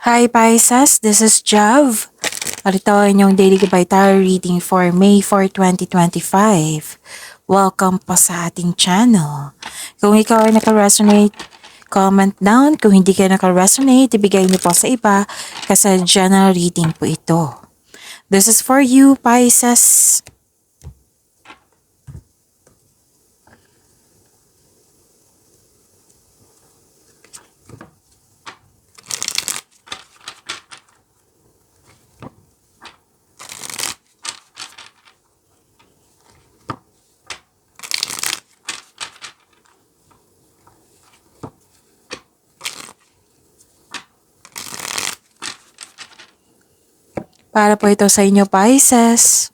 Hi Pisces, this is Jav. Ito ang inyong daily gabay tarot reading for May 4, 2025. Welcome po sa ating channel. Kung ikaw ay naka-resonate, comment down. Kung hindi ka naka-resonate, ibigay niyo po sa iba kasi general reading po ito. This is for you, Pisces. Para po ito sa inyo, Pisces.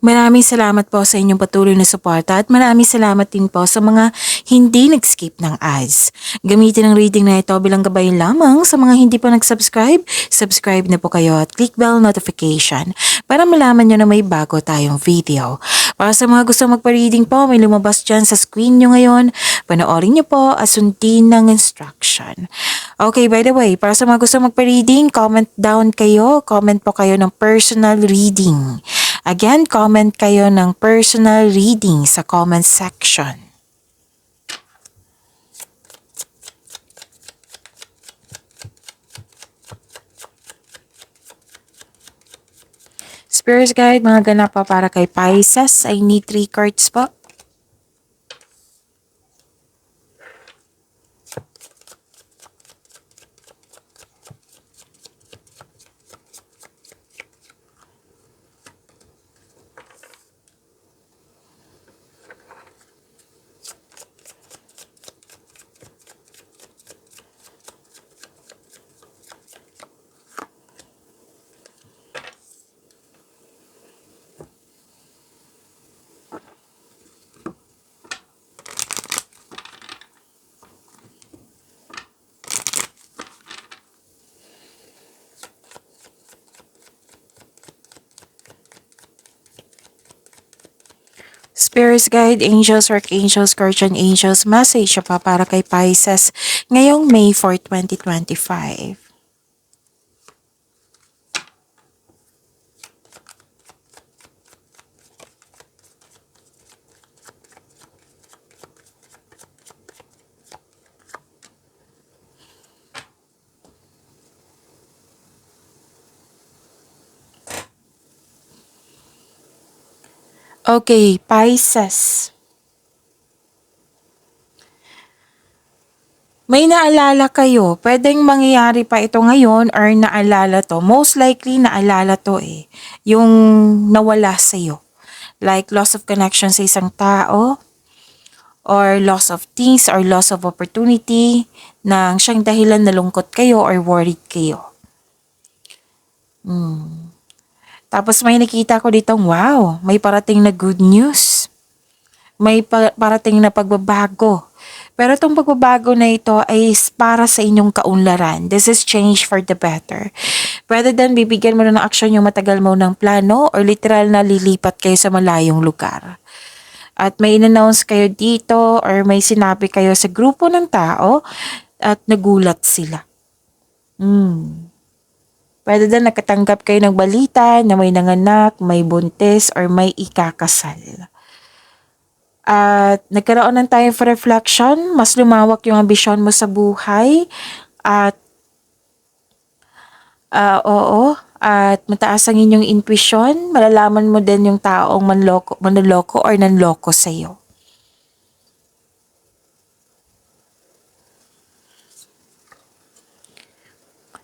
Maraming salamat po sa inyong patuloy na suporta at maraming salamat din po sa mga hindi nag-skip ng ads. Gamitin ang reading na ito bilang gabay lamang sa mga hindi pa nag-subscribe. Subscribe na po kayo at click bell notification para malaman nyo na may bago tayong video. Para sa mga gusto magpa-reading po, may lumabas dyan sa screen nyo ngayon. Panoorin nyo po at sundin ng instruction. Okay, by the way, para sa mga gusto magpa-reading, comment down kayo. Comment po kayo ng personal reading. Again, comment kayo ng personal reading sa comment section. Spirit Guide, mga ganap pa para kay Pisces. I need 3 cards po. Spirits Guide, Angels, Archangels, Guardian Angels, message pa para kay Pisces ngayong May 4, 2025. Okay, Pisces. May naalala kayo, pwedeng mangyayari pa ito ngayon or naalala to. Most likely naalala to yung nawala sa'yo. Like loss of connection sa isang tao, or loss of things, or loss of opportunity, nang siyang dahilan nalungkot kayo or worried kayo. Tapos may nakita ko ditong, wow, may parating na good news. May parating na pagbabago. Pero itong pagbabago na ito ay para sa inyong kaunlaran. This is change for the better. Rather than bibigyan mo na ng aksyon yung matagal mo ng plano or literal na lilipat kayo sa malayong lugar. At may in-announce kayo dito or may sinabi kayo sa grupo ng tao at nagulat sila. Pwede din nakatanggap kayo ng balita na may nanganak, may buntis, or may ikakasal. At nagkaroon ng time for reflection, mas lumawak yung ambisyon mo sa buhay. At at mataas ang inyong intuition, malalaman mo din yung taong manloloko or nanloko sa'yo.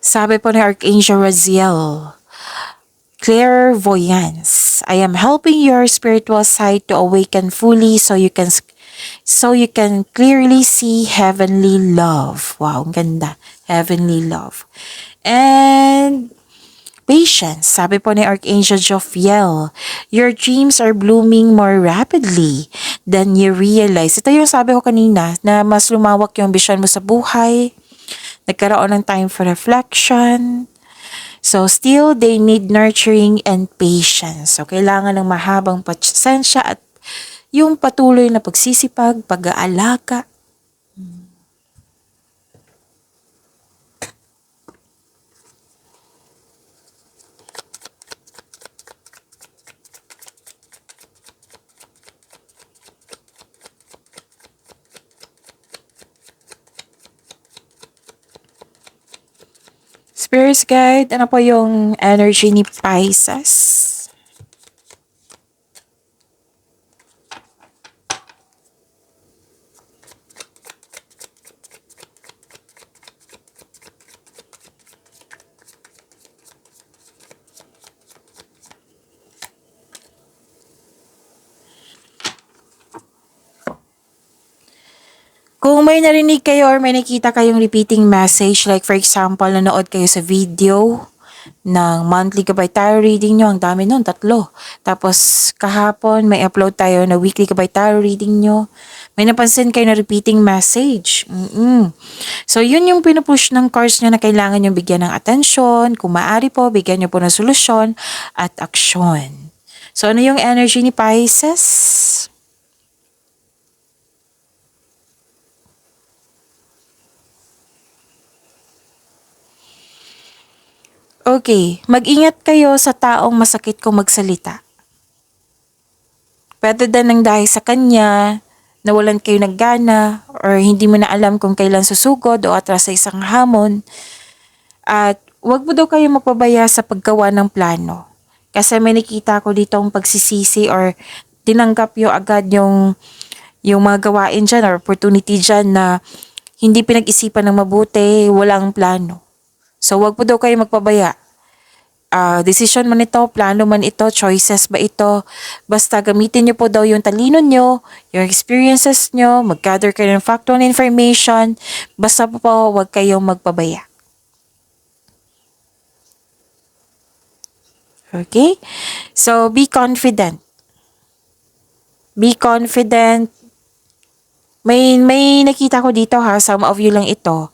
Sabi po ni Archangel Raziel, clairvoyance. I am helping your spiritual side to awaken fully so you can clearly see heavenly love. Wow, ang ganda. Heavenly love. And patience. Sabi po ni Archangel Jophiel, your dreams are blooming more rapidly than you realize. Ito yung sabi ko kanina na mas lumawak yung vision mo sa buhay. Nagkaroon ng time for reflection. So still, they need nurturing and patience. So kailangan ng mahabang pasensya at yung patuloy na pagsisipag, pag-aalaga. Spirits guide, ano po yung energy ni Pisces? Kung may narinig kayo or may nakita kayong repeating message, like for example, nanood kayo sa video ng monthly gabay tarot reading nyo, ang dami nun, 3. Tapos kahapon may upload tayo na weekly gabay tarot reading nyo. May napansin kayo na repeating message. So yun yung pinupush ng cards nyo na kailangan nyo bigyan ng atensyon. Kung maaari po, bigyan nyo po ng solusyon at aksyon. So ano yung energy ni Pisces? Okay, mag-ingat kayo sa taong masakit kung magsalita. Pwede din nang dahil sa kanya, nawalan kayo ng gana, or hindi mo na alam kung kailan susugod o atras sa isang hamon. At wag mo daw kayo magpabaya sa paggawa ng plano. Kasi may nakita ko dito ang pagsisisi or tinanggap yung agad yung mga gawain dyan or opportunity dyan na hindi pinag-isipan ng mabuti, walang plano. So, wag po daw kayo magpabaya. Decision man ito, plano man ito, choices ba ito, basta gamitin nyo po daw yung talino nyo, yung experiences nyo, mag-gather kayo ng factual information, basta po wag kayong magpabaya. Okay? So, be confident. Be confident. May nakita ko dito ha, some of you lang ito.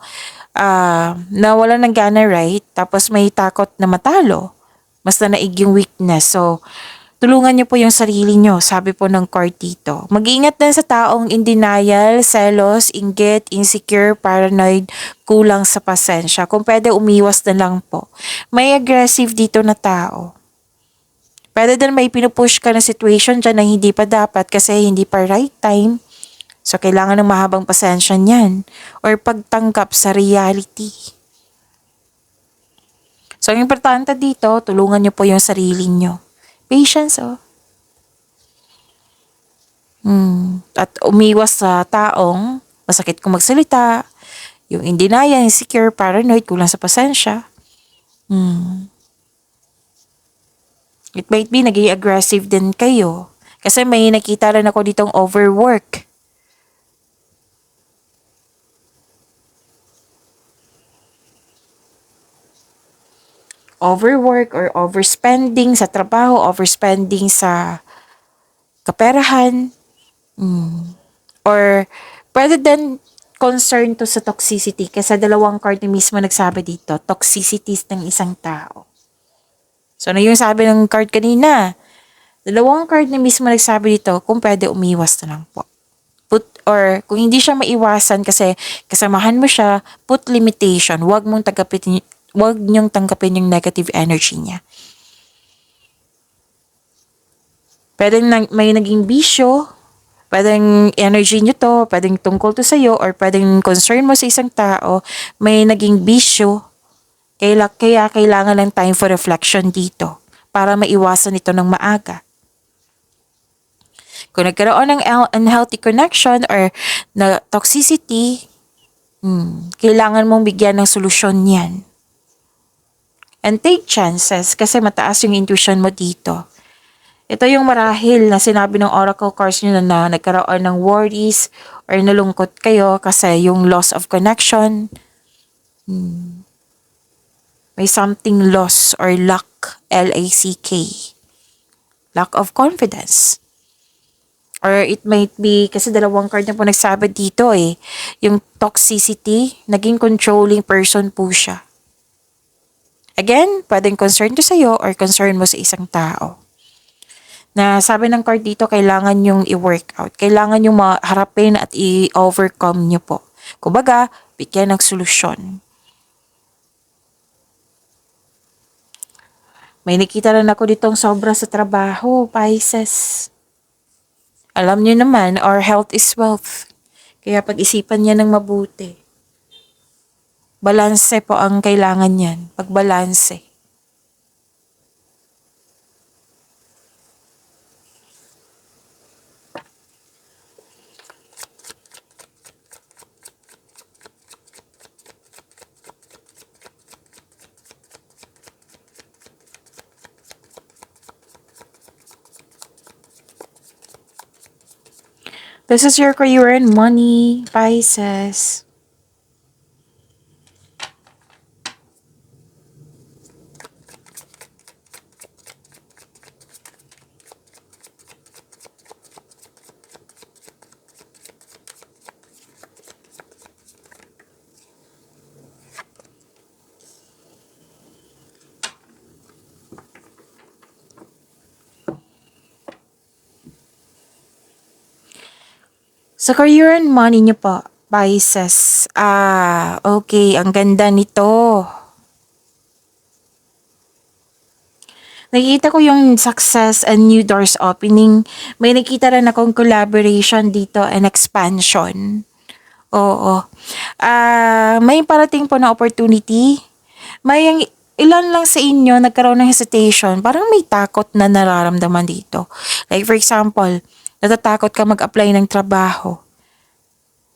Na wala ng gana, right? Tapos may takot na matalo. Mas naig yung weakness. So, tulungan niyo po yung sarili niyo. Sabi po ng card dito. Mag-iingat din sa taong in denial, selos, inggit, insecure, paranoid, kulang sa pasensya. Kung pwede, umiwas na lang po. May aggressive dito na tao. Pwede din may pinupush ka na situation dyan na hindi pa dapat kasi hindi pa right time. So, kailangan ng mahabang pasensya niyan or pagtanggap sa reality. So, ang importante dito, tulungan niyo po yung sarili niyo. Patience, oh. At umiwas sa taong masakit kung magsalita, yung in denial, insecure, paranoid, kulang sa pasensya. It might be naging aggressive din kayo. Kasi may nakita rin ako ditong overwork. Overwork or overspending sa trabaho, overspending sa kaperahan, or pwede din concern to sa toxicity kasi 2 card na mismo nagsabi dito, toxicities ng isang tao. So, ano yung sabi ng card kanina? 2 card na mismo nagsabi dito, kung pwede umiwas na lang po. Or kung hindi siya maiwasan kasi kasamahan mo siya, put limitation, wag niyong tanggapin yung negative energy niya. Pwedeng may naging bisyo, pwedeng energy nyo to, pwedeng tungkol to sa'yo, or pwedeng concern mo sa isang tao, may naging bisyo. Kaya kailangan ng time for reflection dito para maiwasan ito ng maaga. Kung nagkaroon ng unhealthy connection or na toxicity, kailangan mong bigyan ng solusyon yan. And take chances kasi mataas yung intuition mo dito. Ito yung marahil na sinabi ng oracle cards nyo na nagkaroon ng worries or nalungkot kayo kasi yung loss of connection. May something loss or lack, L-A-C-K. Lack of confidence. Or it might be, kasi 2 card na po nagsabi dito yung toxicity, naging controlling person po siya. Again, pwedeng concern to sa'yo or concern mo sa isang tao. Na sabi ng card dito, kailangan yung i-workout. Kailangan yung maharapin at i-overcome nyo po. Kumbaga, bigyan ng solusyon. May nakita rin ako ditong sobra sa trabaho, Pisces. Alam nyo naman, our health is wealth. Kaya pag-isipan niya ng mabuti. Balanse po ang kailangan yan. Pagbalanse. This is your career and money, Pisces. Sa career and money niyo po, Pisces. Okay. Ang ganda nito. Nakikita ko yung success and new doors opening. May nakita rin akong collaboration dito and expansion. Oo. May parating po na opportunity. May ilan lang sa inyo nagkaroon ng hesitation. Parang may takot na nararamdaman dito. Like for example, natatakot ka mag-apply ng trabaho.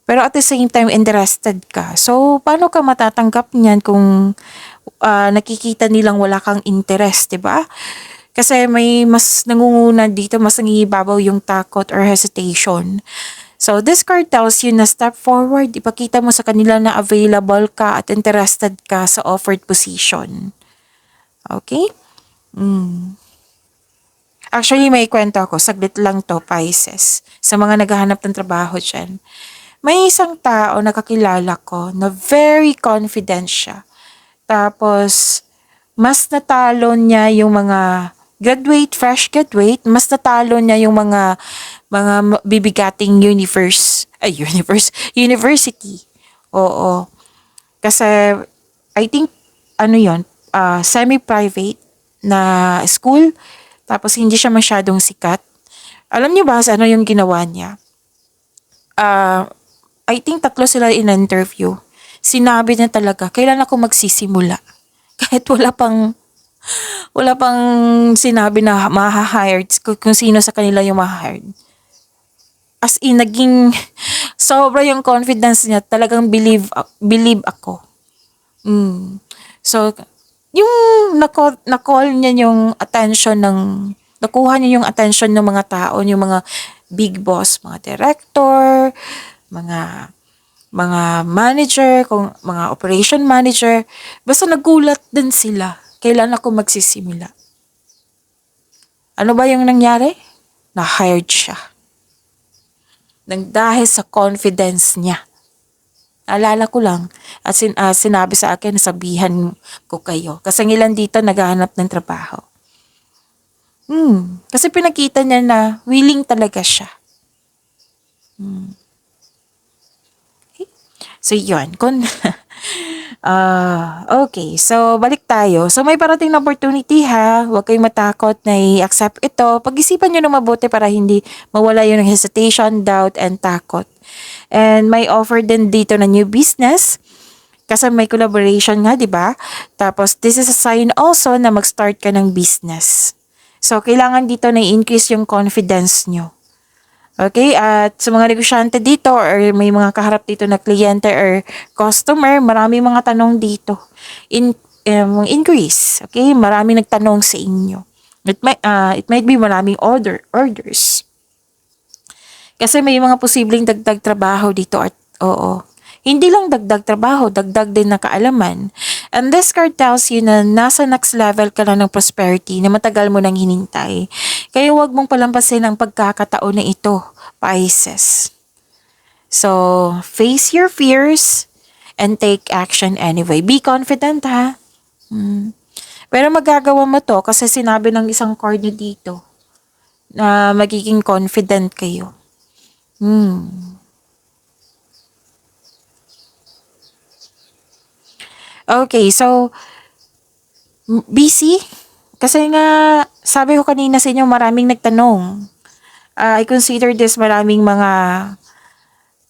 Pero at the same time, interested ka. So, paano ka matatanggap niyan kung nakikita nilang wala kang interest, di ba? Kasi may mas nangunguna dito, mas nangibabaw yung takot or hesitation. So, this card tells you na step forward. Ipakita mo sa kanila na available ka at interested ka sa offered position. Okay? Actually, may kwento ako. Saglit lang to, Pisces. Sa mga naghahanap ng trabaho dyan. May isang tao na kakilala ko na very confident siya. Tapos, mas natalo niya yung mga fresh graduate, mas natalo niya yung mga bibigating university. Oo. Kasi, I think, semi-private na school. Tapos, hindi siya masyadong sikat. Alam niyo ba ano yung ginawa niya? I think 3 sila in-interview. Sinabi niya talaga, kailan ako magsisimula? Kahit wala pang sinabi na maha-hired, kung sino sa kanila yung maha-hired. As in, naging sobra yung confidence niya. Talagang believe ako. So, yung na-call niya yung attention nakuha niya yung attention ng mga tao, yung mga big boss, mga director, mga manager, mga operation manager, basta nagulat din sila. Kailan ako magsisimula? Ano ba yung nangyari? Na-hired siya. Nang dahil sa confidence niya. Alala ko lang at sinabi sa akin, sabihan ko kayo. Kasi ilan dito naghahanap ng trabaho. Kasi pinakita niya na willing talaga siya. So, yun. Okay. So, balik tayo. So, may parating na opportunity ha. Huwag kayong matakot na i-accept ito. Pag-isipan nyo na mabuti para hindi mawala yung hesitation, doubt, and takot. And may offer din dito na new business. Kasi may collaboration nga, di ba? Tapos, this is a sign also na mag-start ka ng business. So, kailangan dito na i-increase yung confidence nyo. Okay, at sa mga negosyante dito or may mga kaharap dito na kliyente or customer, marami mga tanong dito. Increase, okay? Marami nagtanong sa inyo. It might be maraming orders. Kasi may mga posibleng dagdag trabaho dito at oo. Hindi lang dagdag trabaho, dagdag din na kaalaman. And this card tells you na nasa next level ka na ng prosperity na matagal mo nang hinintay. Kaya huwag mong palampasin ang pagkakataon na ito, Pisces. So, face your fears and take action anyway. Be confident ha. Pero magagawa mo to kasi sinabi ng isang card nyo dito na magiging confident kayo. Okay, so busy? Kasi nga, sabi ko kanina sa inyo, maraming nagtanong. I consider this maraming mga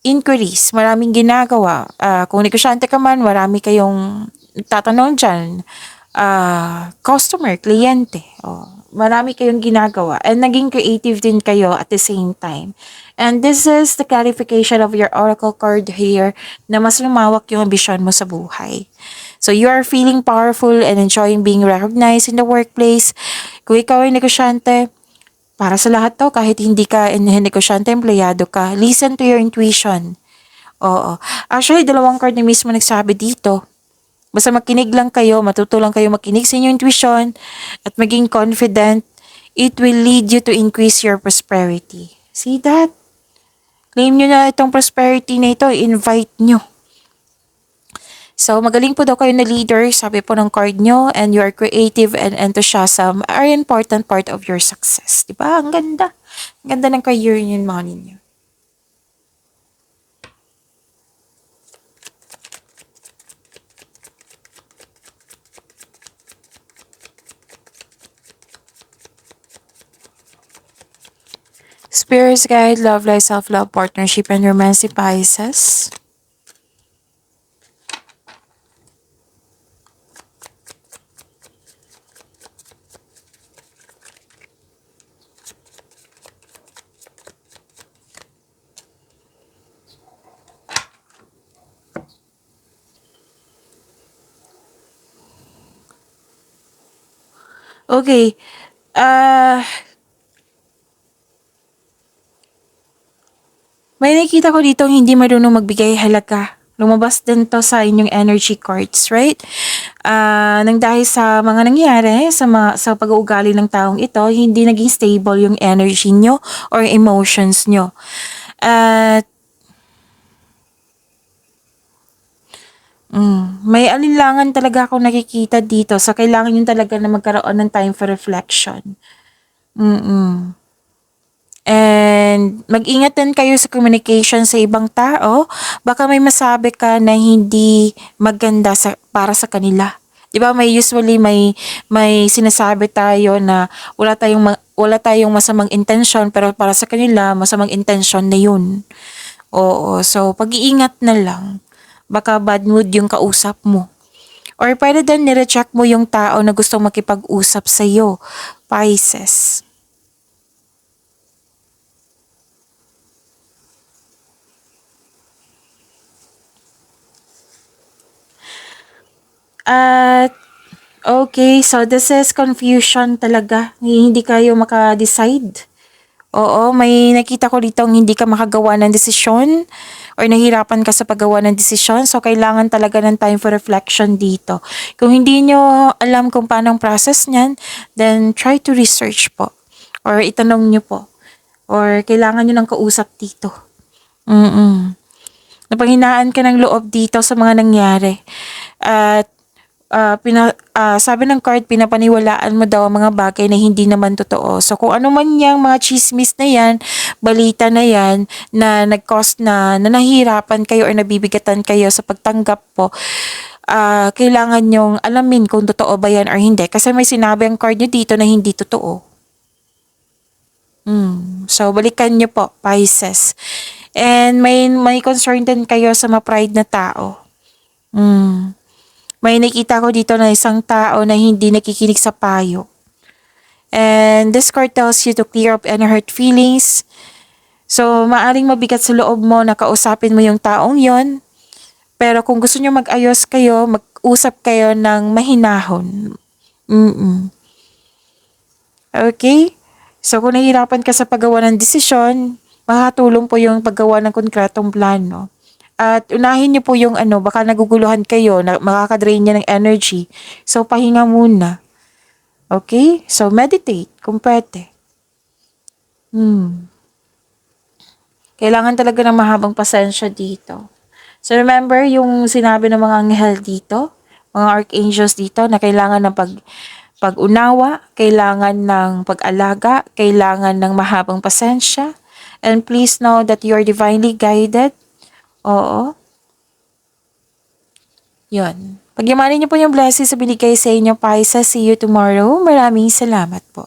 inquiries, maraming ginagawa. Kung negosyante ka man, marami kayong tatanong dyan. Customer, kliyente. Marami kayong ginagawa. And naging creative din kayo at the same time. And this is the clarification of your oracle card here na mas lumawak yung ambisyon mo sa buhay. So you are feeling powerful and enjoying being recognized in the workplace. Kung ikaw ay negosyante, para sa lahat to, kahit hindi ka negosyante, empleyado ka, listen to your intuition. Oo. Actually, dalawang card na mismo nagsabi dito. Basta makinig lang kayo, matuto lang kayo makinig sa inyong intuition at maging confident, it will lead you to increase your prosperity. See that? Claim nyo na itong prosperity na ito, invite nyo. So, magaling po daw kayo na leader, sabi po ng card nyo, and your creative and enthusiasm are an important part of your success. Diba? Ang ganda. Ang ganda ng career yun, mga ninyo. Spirits guide, love, life, self-love, partnership, and romance Pisces. Okay. May nakita ko dito hindi marunong magbigay halaga. Lumabas din to sa inyong energy cards, right? Nang dahil sa mga nangyari, sa pag-uugali ng taong ito, hindi naging stable yung energy nyo or emotions nyo. At may alinlangan talaga ako nakikita dito. So, kailangan yun talaga na magkaroon ng time for reflection. And mag-ingat din kayo sa communication sa ibang tao. Baka may masabi ka na hindi maganda para sa kanila. 'Di ba? May sinasabi tayo na wala tayong masamang intention pero para sa kanila masamang intention na 'yun. Oo, so pag-iingat na lang. Baka bad mood yung kausap mo. Or pwede din nire-check mo yung tao na gustong makipag-usap sa iyo, Pisces. At okay, so this is confusion talaga. Hindi kayo maka-decide. Oo, may nakita ko dito hindi ka makagawa ng desisyon or nahirapan ka sa paggawa ng desisyon. So, kailangan talaga ng time for reflection dito. Kung hindi nyo alam kung paano ang process niyan, then try to research po. Or itanong nyo po. Or kailangan nyo ng kausap dito. Napanghinaan ka ng loob dito sa mga nangyari. At sabi ng card, pinapaniwalaan mo daw ang mga bagay na hindi naman totoo. So, kung ano man yung mga chismis na yan, balita na yan, na nag-cause na nahihirapan kayo or nabibigatan kayo sa pagtanggap po, kailangan nyong alamin kung totoo ba yan or hindi. Kasi may sinabi ang card nyo dito na hindi totoo. So, balikan nyo po, Pisces. And may concern din kayo sa ma-pride na tao. May nakita ko dito na isang tao na hindi nakikinig sa payo. And this card tells you to clear up any hurt feelings. So, maaring mabigat sa loob mo na kausapin mo yung taong yon. Pero kung gusto nyo mag-ayos kayo, mag-usap kayo ng mahinahon. Okay? So, kung nahihirapan ka sa paggawa ng desisyon, makatulong po yung paggawa ng konkretong plano. At unahin niyo po yung baka naguguluhan kayo, na makakadrain niya ng energy. So, pahinga muna. Okay? So, meditate kung pwede. Kailangan talaga ng mahabang pasensya dito. So, remember yung sinabi ng mga anghel dito, mga archangels dito, na kailangan ng pag-unawa, kailangan ng pag-alaga, kailangan ng mahabang pasensya. And please know that you are divinely guided. Oo. Yun. Pagyamanin niyo po yung blessings sa binigay sa inyo, Pisces. See you tomorrow. Maraming salamat po.